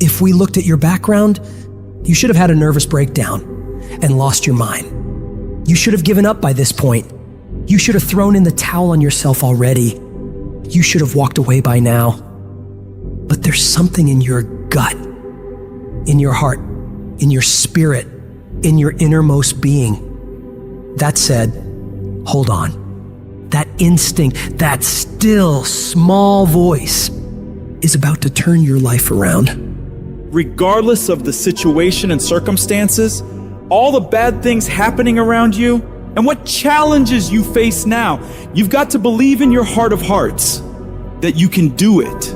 If we looked at your background, you should have had a nervous breakdown and lost your mind. You should have given up by this point. You should have thrown in the towel on yourself already. You should have walked away by now. But there's something in your gut, in your heart, in your spirit, in your innermost being that said, hold on. That instinct, that still small voice is about to turn your life around. Regardless of the situation and circumstances, all the bad things happening around you, and what challenges you face now, you've got to believe in your heart of hearts that you can do it.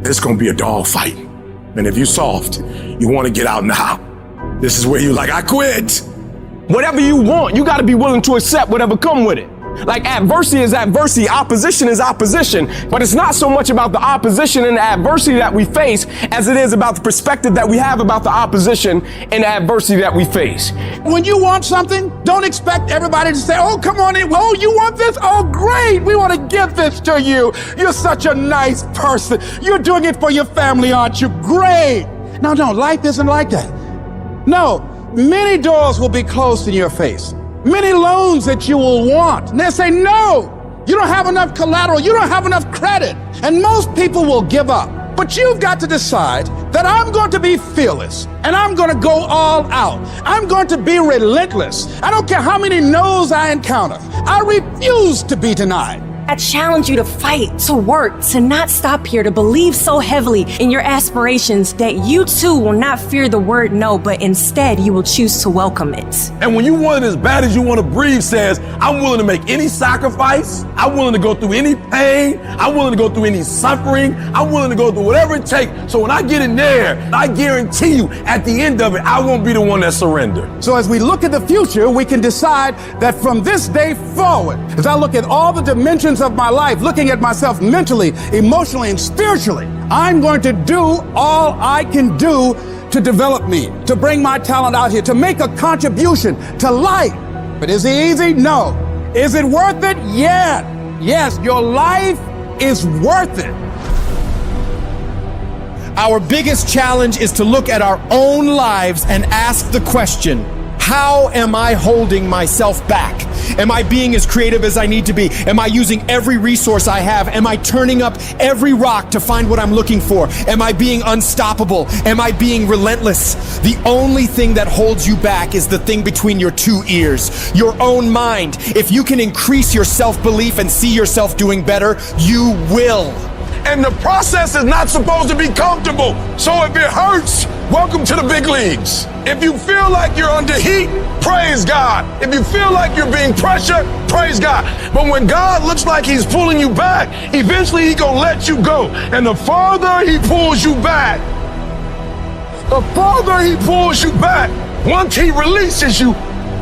It's gonna be a dog fight. And if you're soft, you wanna get out now. This is where you're like, I quit. Whatever you want, you gotta be willing to accept whatever come with it. Like adversity is adversity, opposition is opposition, but it's not so much about the opposition and the adversity that we face as it is about the perspective that we have about the opposition and the adversity that we face. When you want something, don't expect everybody to say, oh, come on in. Oh, you want this? Oh, great. We want to give this to you. You're such a nice person. You're doing it for your family, aren't you? Great. No, life isn't like that. No, many doors will be closed in your face. Many loans that you will want. And they'll say, no, you don't have enough collateral. You don't have enough credit. And most people will give up. But you've got to decide that I'm going to be fearless and I'm going to go all out. I'm going to be relentless. I don't care how many no's I encounter. I refuse to be denied. I challenge you to fight, to work, to not stop here, to believe so heavily in your aspirations that you too will not fear the word no, but instead you will choose to welcome it. And when you want it as bad as you want to breathe says, I'm willing to make any sacrifice. I'm willing to go through any pain. I'm willing to go through any suffering. I'm willing to go through whatever it takes. So when I get in there, I guarantee you at the end of it, I won't be the one that surrendered. So as we look at the future, we can decide that from this day forward, as I look at all the dimensions of my life, looking at myself mentally, emotionally, and spiritually, I'm going to do all I can do to develop me, to bring my talent out here, to make a contribution to life. But is it easy? No. Is it worth it? Yeah. Yes, your life is worth it. Our biggest challenge is to look at our own lives and ask the question, how am I holding myself back? Am I being as creative as I need to be? Am I using every resource I have? Am I turning up every rock to find what I'm looking for? Am I being unstoppable? Am I being relentless? The only thing that holds you back is the thing between your two ears, your own mind. If you can increase your self-belief and see yourself doing better, you will. And the process is not supposed to be comfortable. So if it hurts, welcome to the big leagues. If you feel like you're under heat, praise God. If you feel like you're being pressured, praise God. But when God looks like he's pulling you back, eventually he's gonna let you go. And the farther he pulls you back, once he releases you,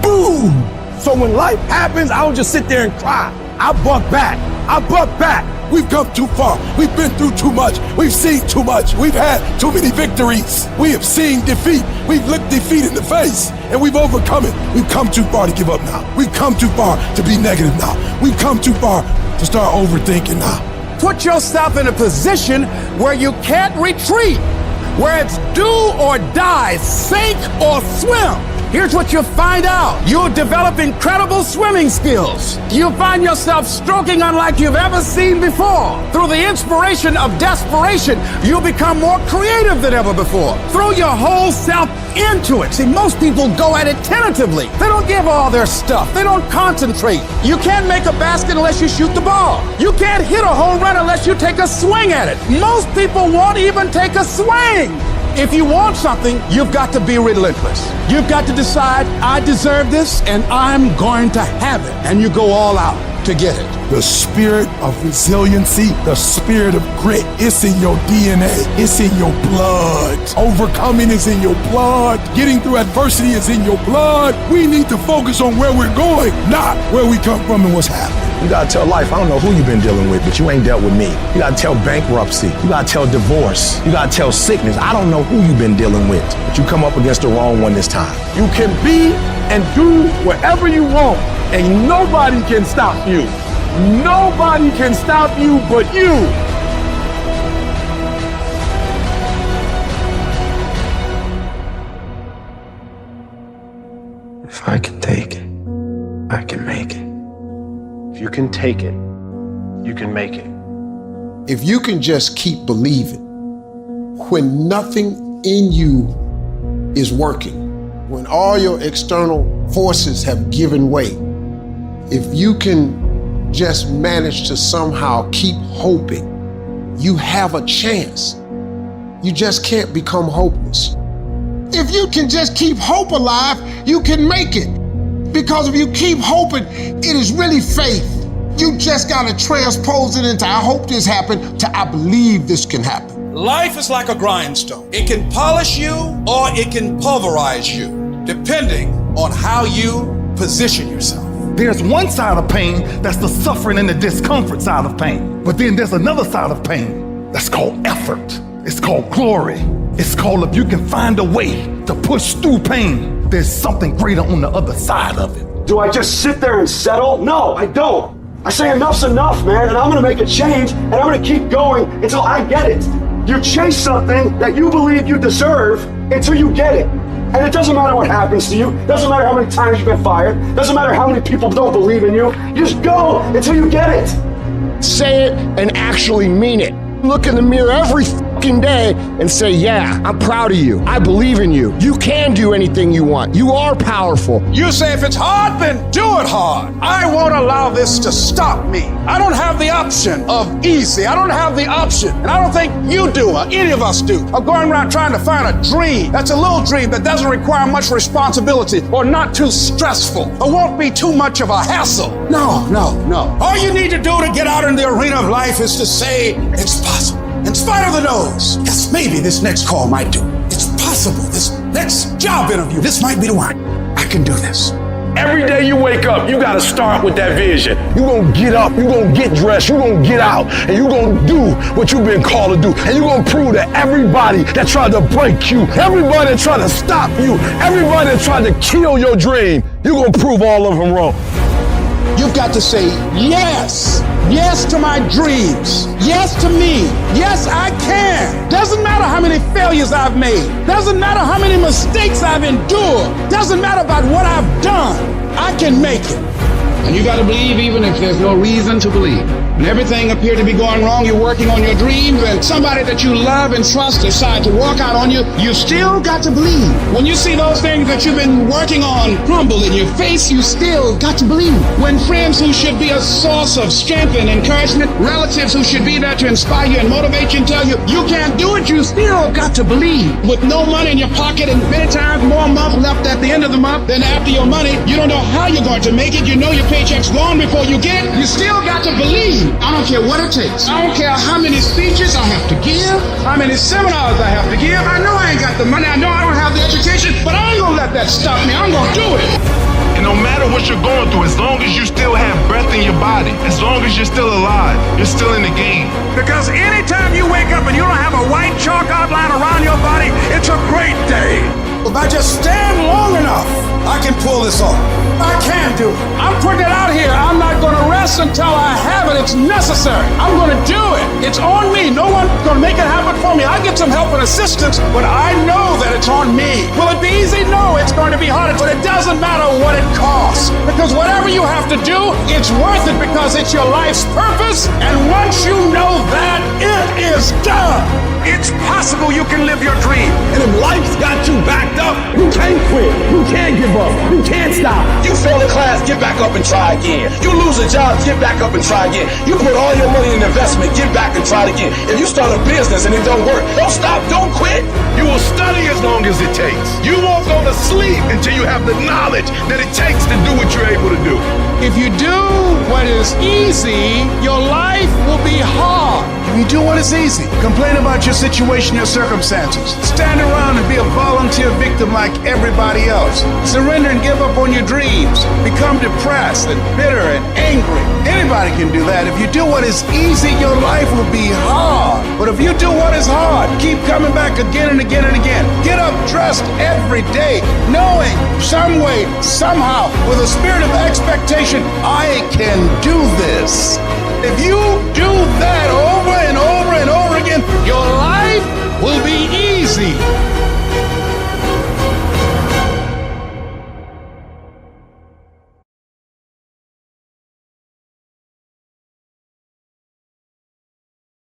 boom. So when life happens, I don't just sit there and cry. I buck back. We've come too far. We've been through too much. We've seen too much. We've had too many victories. We have seen defeat. We've looked defeat in the face and we've overcome it. We've come too far to give up now. We've come too far to be negative now. We've come too far to start overthinking now. Put yourself in a position where you can't retreat, where it's do or die, sink or swim. Here's what you'll find out. You'll develop incredible swimming skills. You'll find yourself stroking unlike you've ever seen before. Through the inspiration of desperation, you'll become more creative than ever before. Throw your whole self into it. See, most people go at it tentatively. They don't give all their stuff. They don't concentrate. You can't make a basket unless you shoot the ball. You can't hit a home run unless you take a swing at it. Most people won't even take a swing. If you want something, you've got to be relentless. You've got to decide, I deserve this and I'm going to have it. And you go all out to get it. The spirit of resiliency, the spirit of grit, it's in your DNA. It's in your blood. Overcoming is in your blood. Getting through adversity is in your blood. We need to focus on where we're going, not where we come from and what's happening. You gotta tell life, I don't know who you've been dealing with, but you ain't dealt with me. You gotta tell bankruptcy. You gotta tell divorce. You gotta tell sickness. I don't know who you've been dealing with, but you come up against the wrong one this time. You can be and do whatever you want, and nobody can stop you. Nobody can stop you but you. If I can take it, I can make it. If you can take it, you can make it. If you can just keep believing, when nothing in you is working, when all your external forces have given way, if you can just manage to somehow keep hoping, you have a chance. You just can't become hopeless. If you can just keep hope alive, you can make it. Because if you keep hoping, it is really faith. You just gotta transpose it into I hope this happened to I believe this can happen. Life is like a grindstone. It can polish you or it can pulverize you, depending on how you position yourself. There's one side of pain that's the suffering and the discomfort side of pain. But then there's another side of pain that's called effort. It's called glory. It's called if you can find a way to push through pain, there's something greater on the other side of it. Do I just sit there and settle? No, I don't. I say enough's enough, man, and I'm gonna make a change, and I'm gonna keep going until I get it. You chase something that you believe you deserve until you get it. And it doesn't matter what happens to you. Doesn't matter how many times you've been fired. Doesn't matter how many people don't believe in you. You just go until you get it. Say it and actually mean it. Look in the mirror every fucking day and say, yeah, I'm proud of you. I believe in you. You can do anything you want. You are powerful. You say if it's hard, then do it hard. I won't allow this to stop me. I don't have the option of easy. I don't have the option, and I don't think you do, or any of us do, of going around trying to find a dream that's a little dream that doesn't require much responsibility or not too stressful or won't be too much of a hassle. No. All you need to do to get out in the arena of life is to say, it's possible. In spite of the no's, yes, maybe this next call might do. It's possible. This next job interview, this might be the one. I can do this. Every day you wake up, you gotta start with that vision. You gonna get up, you gonna get dressed, you gonna get out, and you gonna do what you've been called to do. And you gonna prove to everybody that tried to break you, everybody that tried to stop you, everybody that tried to kill your dream, you gonna prove all of them wrong. You've got to say yes. Yes to my dreams. Yes to me. Yes, I can. Doesn't matter how many failures I've made. Doesn't matter how many mistakes I've endured. Doesn't matter about what I've done. I can make it. And you got to believe even if there's no reason to believe. When everything appeared to be going wrong, you're working on your dreams, and somebody that you love and trust decide to walk out on you, you still got to believe. When you see those things that you've been working on crumble in your face, you still got to believe. When friends who should be a source of strength and encouragement, relatives who should be there to inspire you and motivate you and tell you you can't do it, you still got to believe. With no money in your pocket and many times more month left at the end of the month than after your money, you don't know how you're going to make it. You know your paycheck's gone before you get it. You still got to believe. I don't care what it takes. I don't care how many speeches I have to give, how many seminars I have to give. I know I ain't got the money. I know I don't have the education, but I ain't gonna let that stop me. I'm gonna do it. And no matter what you're going through, as long as you still have breath in your body, as long as you're still alive, you're still in the game. Because anytime you wake up and you don't have a white chalk outline around your body, it's a great day. If I just stand long enough, I can pull this off. I can do it. I'm putting it out here. I'm not going to rest until I have it. It's necessary. I'm going to do it. It's on me. No one's going to make it happen for me. I get some help and assistance, but I know that it's on me. Will it be easy? No, it's going to be hard, but it doesn't matter what it costs. Because whatever you have to do, it's worth it because it's your life's purpose. And once you know that, it is done. It's possible you can live your dream. And if life's got you backed up, you can't quit. You can't give up. You can't stop. You fail in class, get back up and try again. You lose a job, get back up and try again. You put all your money in investment, get back and try it again. If you start a business and it don't work, don't stop, don't quit. You will study as long as it takes. You won't go to sleep until you have the knowledge that it takes to do what you're able to do. If you do what is easy, your life will be hard. If you do what is easy, complain about your situation, your circumstances. Stand around and be a volunteer victim like everybody else. Surrender and give up on your dreams. Become depressed and bitter and angry. Anybody can do that. If you do what is easy, your life will be hard. But if you do what is hard, keep coming back again and again and again. Get up dressed every day, knowing some way, somehow, with a spirit of expectation, I can do this. If you do that over and over and over again, your life will be easy.